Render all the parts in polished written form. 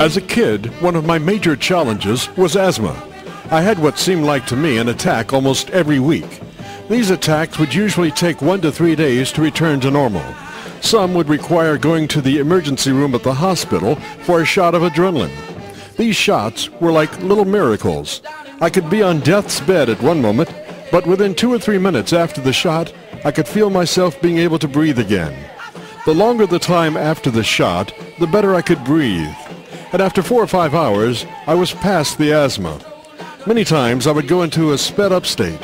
As a kid, one of my major challenges was asthma. I had what seemed like to me an attack almost every week. These attacks would usually take 1 to 3 days to return to normal. Some would require going to the emergency room at the hospital for a shot of adrenaline. These shots were like little miracles. I could be on death's bed at one moment, but within 2 or 3 minutes after the shot, I could feel myself being able to breathe again. The longer the time after the shot, the better I could breathe. And after 4 or 5 hours, I was past the asthma. Many times I would go into a sped-up state.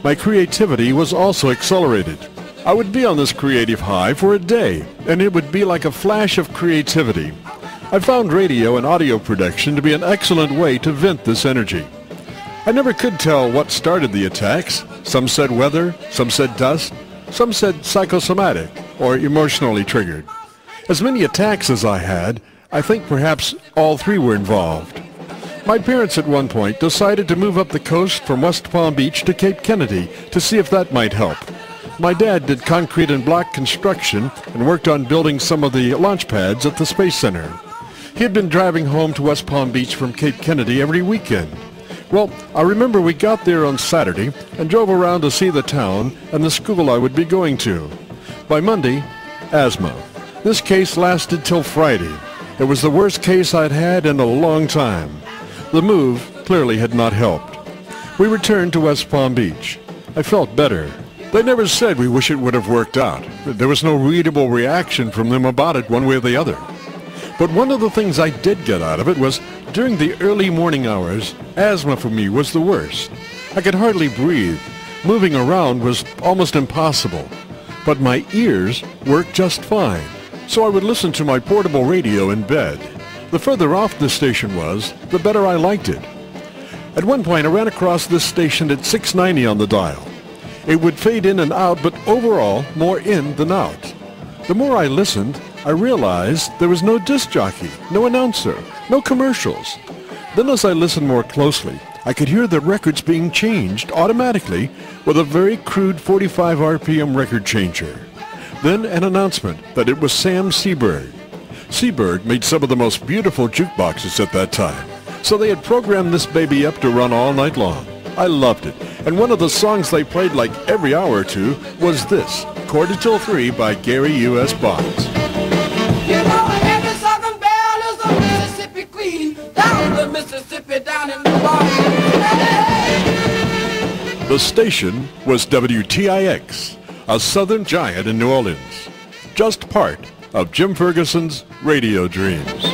My creativity was also accelerated. I would be on this creative high for a day, and it would be like a flash of creativity. I found radio and audio production to be an excellent way to vent this energy. I never could tell what started the attacks. Some said weather, some said dust, some said psychosomatic or emotionally triggered. As many attacks as I had, I think perhaps all 3 were involved. My parents at one point decided to move up the coast from West Palm Beach to Cape Kennedy to see if that might help. My dad did concrete and block construction and worked on building some of the launch pads at the Space Center. He had been driving home to West Palm Beach from Cape Kennedy every weekend. Well, I remember we got there on Saturday and drove around to see the town and the school I would be going to. By Monday, asthma. This case lasted till Friday. It was the worst case I'd had in a long time. The move clearly had not helped. We returned to West Palm Beach. I felt better. They never said we wish it would have worked out. There was no readable reaction from them about it one way or the other. But one of the things I did get out of it was during the early morning hours, asthma for me was the worst. I could hardly breathe. Moving around was almost impossible. But my ears worked just fine. So I would listen to my portable radio in bed. The further off the station was, the better I liked it. At one point I ran across this station at 690 on the dial. It would fade in and out, but overall more in than out. The more I listened, I realized there was no disc jockey, no announcer, no commercials. Then as I listened more closely, I could hear the records being changed automatically with a very crude 45 RPM record changer. Then an announcement that it was Sam Seberg. Seberg made some of the most beautiful jukeboxes at that time, so they had programmed this baby up to run all night long. I loved it, and one of the songs they played like every hour or two was this, Quarter Till 3 by Gary U.S. Bonds. You know every Southern belle is a Mississippi queen, down the Mississippi, down in the bottom. The station was WTIX, a Southern giant in New Orleans, just part of Jim Ferguson's radio dreams.